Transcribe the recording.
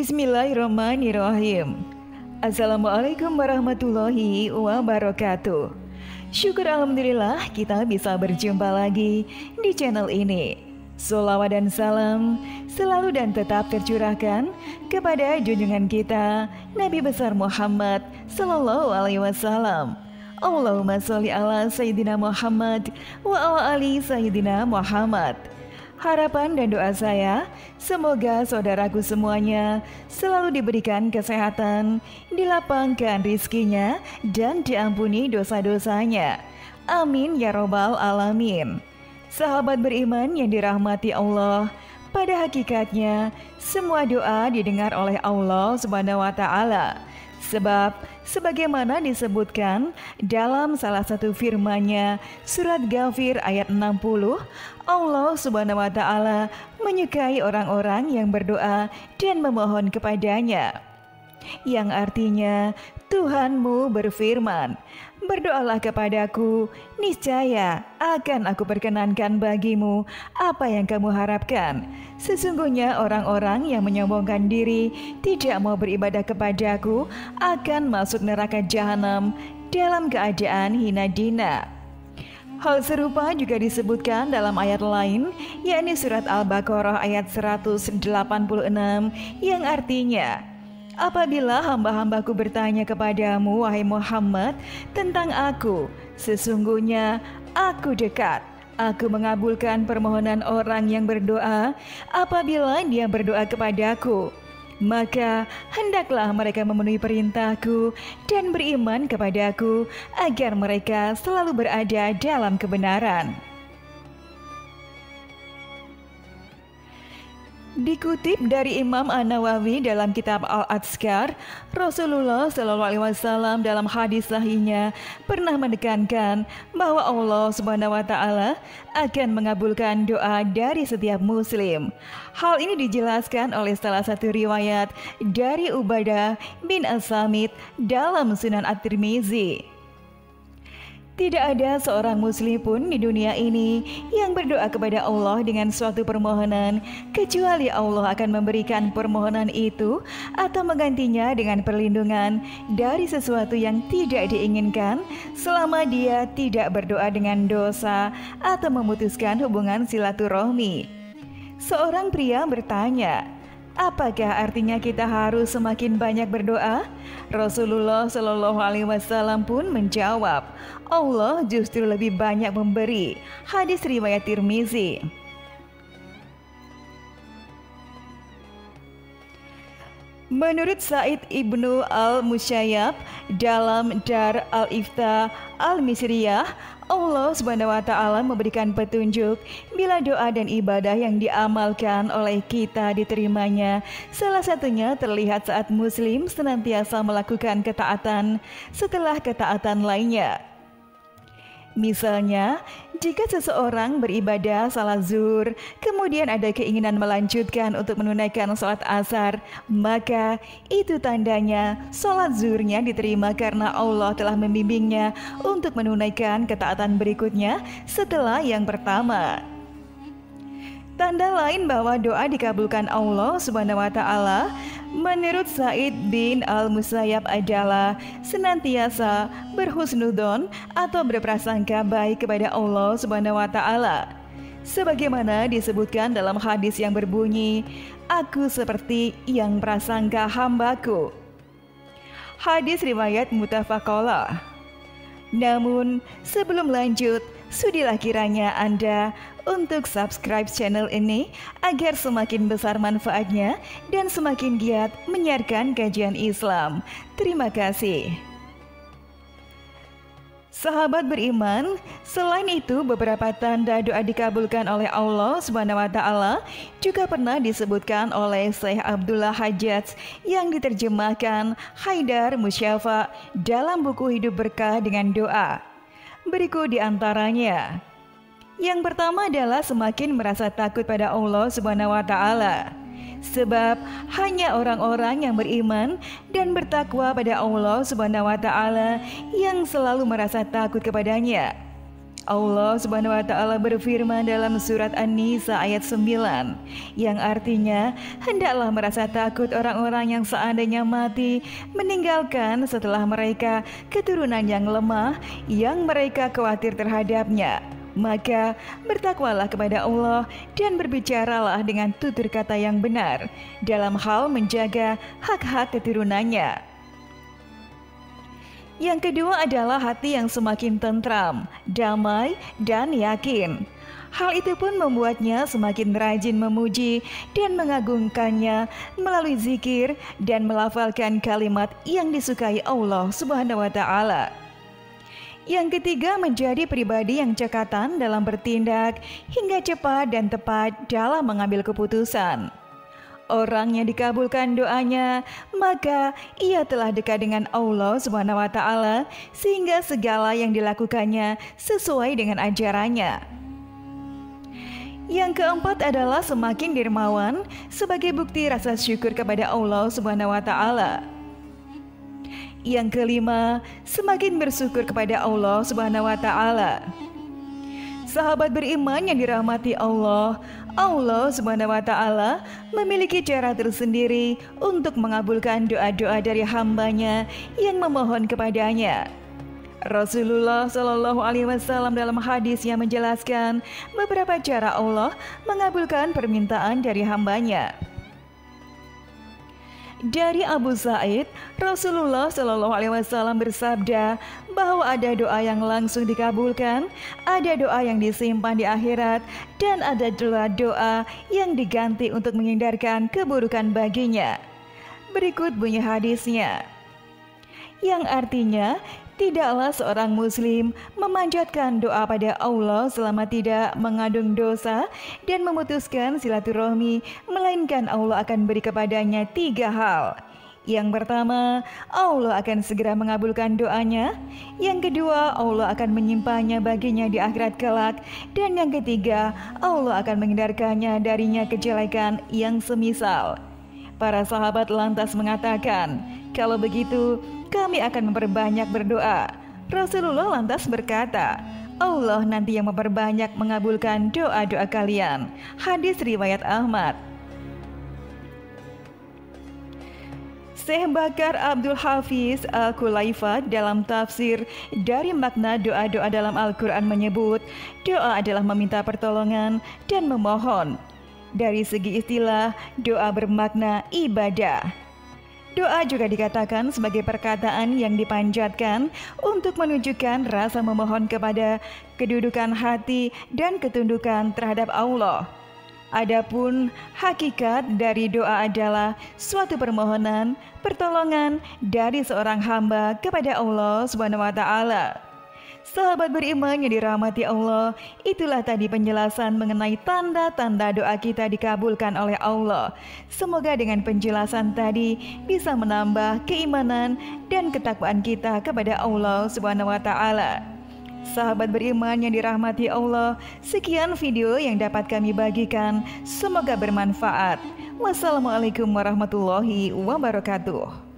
Bismillahirrahmanirrahim. Assalamualaikum warahmatullahi wabarakatuh. Syukur alhamdulillah kita bisa berjumpa lagi di channel ini. Sholawat dan salam selalu dan tetap tercurahkan kepada junjungan kita Nabi besar Muhammad Sallallahu Alaihi Wasallam. Allahumma sholli ala Sayyidina Muhammad wa ala ali Sayyidina Muhammad. Harapan dan doa saya, semoga saudaraku semuanya selalu diberikan kesehatan, dilapangkan rizkinya, dan diampuni dosa-dosanya. Amin ya robbal alamin. Sahabat beriman yang dirahmati Allah, pada hakikatnya semua doa didengar oleh Allah Subhanahu wa Ta'ala. Sebab sebagaimana disebutkan dalam salah satu firman-Nya surat Ghafir ayat 60, Allah Subhanahu wa Ta'ala menyukai orang-orang yang berdoa dan memohon kepadanya. Yang artinya Tuhanmu berfirman, "Berdoalah kepadaku, niscaya akan aku perkenankan bagimu apa yang kamu harapkan. Sesungguhnya orang-orang yang menyombongkan diri tidak mau beribadah kepadaku akan masuk neraka jahanam dalam keadaan hina dina." Hal serupa juga disebutkan dalam ayat lain, yakni surat Al-Baqarah ayat 186 yang artinya, "Apabila hamba-hambaku bertanya kepadamu, wahai Muhammad, tentang aku, sesungguhnya aku dekat. Aku mengabulkan permohonan orang yang berdoa apabila dia berdoa kepadaku. Maka hendaklah mereka memenuhi perintahku dan beriman kepadaku agar mereka selalu berada dalam kebenaran." Dikutip dari Imam An-Nawawi dalam kitab Al-Adhkar, Rasulullah SAW dalam hadis sahihnya pernah menekankan bahwa Allah Subhanahu wa Ta'ala akan mengabulkan doa dari setiap muslim. Hal ini dijelaskan oleh salah satu riwayat dari Ubadah bin As-Samit dalam Sunan At-Tirmizi. Tidak ada seorang muslim pun di dunia ini yang berdoa kepada Allah dengan suatu permohonan kecuali Allah akan memberikan permohonan itu atau menggantinya dengan perlindungan dari sesuatu yang tidak diinginkan selama dia tidak berdoa dengan dosa atau memutuskan hubungan silaturahmi. Seorang pria bertanya, "Apakah artinya kita harus semakin banyak berdoa?" Rasulullah Shallallahu Alaihi Wasallam pun menjawab, "Allah justru lebih banyak memberi." Hadis riwayat Tirmizi. Menurut Said Ibnu Al-Musayyab dalam Dar Al-Ifta Al-Misriyah, Allah Subhanahu wa Ta'ala memberikan petunjuk bila doa dan ibadah yang diamalkan oleh kita diterimanya. Salah satunya terlihat saat muslim senantiasa melakukan ketaatan setelah ketaatan lainnya. Misalnya, jika seseorang beribadah salat zuhur, kemudian ada keinginan melanjutkan untuk menunaikan salat asar, maka itu tandanya salat zuhurnya diterima karena Allah telah membimbingnya untuk menunaikan ketaatan berikutnya setelah yang pertama. Tanda lain bahwa doa dikabulkan Allah Subhanahu wa Ta'ala menurut Said bin Al-Musayyab adalah senantiasa berhusnudon atau berprasangka baik kepada Allah Subhanahu wa Ta'ala. Sebagaimana disebutkan dalam hadis yang berbunyi, "Aku seperti yang prasangka hambaku." Hadis riwayat muttafaqalah. Namun sebelum lanjut, sudilah kiranya Anda untuk subscribe channel ini agar semakin besar manfaatnya dan semakin giat menyiarkan kajian Islam. Terima kasih. Sahabat beriman, selain itu beberapa tanda doa dikabulkan oleh Allah Subhanahu wa Ta'ala juga pernah disebutkan oleh Syekh Abdullah Hajjaj yang diterjemahkan Haidar Musyafa dalam buku Hidup Berkah dengan Doa. Berikut diantaranya. Yang pertama adalah semakin merasa takut pada Allah Subhanahu wa Ta'ala. Sebab hanya orang-orang yang beriman dan bertakwa pada Allah Subhanahu wa Ta'ala yang selalu merasa takut kepadanya. Allah Subhanahu wa taala berfirman dalam surat An-Nisa ayat 9 yang artinya, hendaklah merasa takut orang-orang yang seandainya mati meninggalkan setelah mereka keturunan yang lemah yang mereka khawatir terhadapnya. Maka bertakwalah kepada Allah dan berbicaralah dengan tutur kata yang benar dalam hal menjaga hak-hak keturunannya. Yang kedua adalah hati yang semakin tentram, damai, dan yakin. Hal itu pun membuatnya semakin rajin memuji dan mengagungkannya melalui zikir dan melafalkan kalimat yang disukai Allah Subhanahu wa taala. Yang ketiga, menjadi pribadi yang cekatan dalam bertindak hingga cepat dan tepat dalam mengambil keputusan. Orang yang dikabulkan doanya, maka ia telah dekat dengan Allah Subhanahu wa taala sehingga segala yang dilakukannya sesuai dengan ajarannya. Yang keempat adalah semakin dermawan sebagai bukti rasa syukur kepada Allah Subhanahu wa taala. Yang kelima, semakin bersyukur kepada Allah Subhanahu wa taala. Sahabat beriman yang dirahmati Allah, Allah Subhanahu wa taala memiliki cara tersendiri untuk mengabulkan doa-doa dari hambanya yang memohon kepadanya. Rasulullah Shallallahu Alaihi Wasallam dalam hadis yang menjelaskan beberapa cara Allah mengabulkan permintaan dari hambanya. Dari Abu Sa'id, Rasulullah Shallallahu Alaihi Wasallam bersabda bahwa ada doa yang langsung dikabulkan, ada doa yang disimpan di akhirat, dan ada doa yang diganti untuk menghindarkan keburukan baginya. Berikut bunyi hadisnya, yang artinya, tidaklah seorang muslim memanjatkan doa pada Allah selama tidak mengandung dosa dan memutuskan silaturahmi, melainkan Allah akan beri kepadanya 3 hal. Yang pertama, Allah akan segera mengabulkan doanya. Yang kedua, Allah akan menyimpannya baginya di akhirat kelak. Dan yang ketiga, Allah akan menghindarkannya darinya kejelekan yang semisal. Para sahabat lantas mengatakan, kalau begitu, kami akan memperbanyak berdoa. Rasulullah lantas berkata, Allah nanti yang memperbanyak mengabulkan doa-doa kalian. Hadis riwayat Ahmad. Syekh Bakar Abdul Hafiz Al-Khulaifah dalam tafsir dari makna doa-doa dalam Al-Quran menyebut, doa adalah meminta pertolongan dan memohon. Dari segi istilah, doa bermakna ibadah. Doa juga dikatakan sebagai perkataan yang dipanjatkan untuk menunjukkan rasa memohon kepada kedudukan hati dan ketundukan terhadap Allah. Adapun hakikat dari doa adalah suatu permohonan, pertolongan dari seorang hamba kepada Allah Subhanahu wa taala. Sahabat beriman yang dirahmati Allah, itulah tadi penjelasan mengenai tanda-tanda doa kita dikabulkan oleh Allah. Semoga dengan penjelasan tadi bisa menambah keimanan dan ketakwaan kita kepada Allah Subhanahu wa taala. Sahabat beriman yang dirahmati Allah, sekian video yang dapat kami bagikan. Semoga bermanfaat. Wassalamualaikum warahmatullahi wabarakatuh.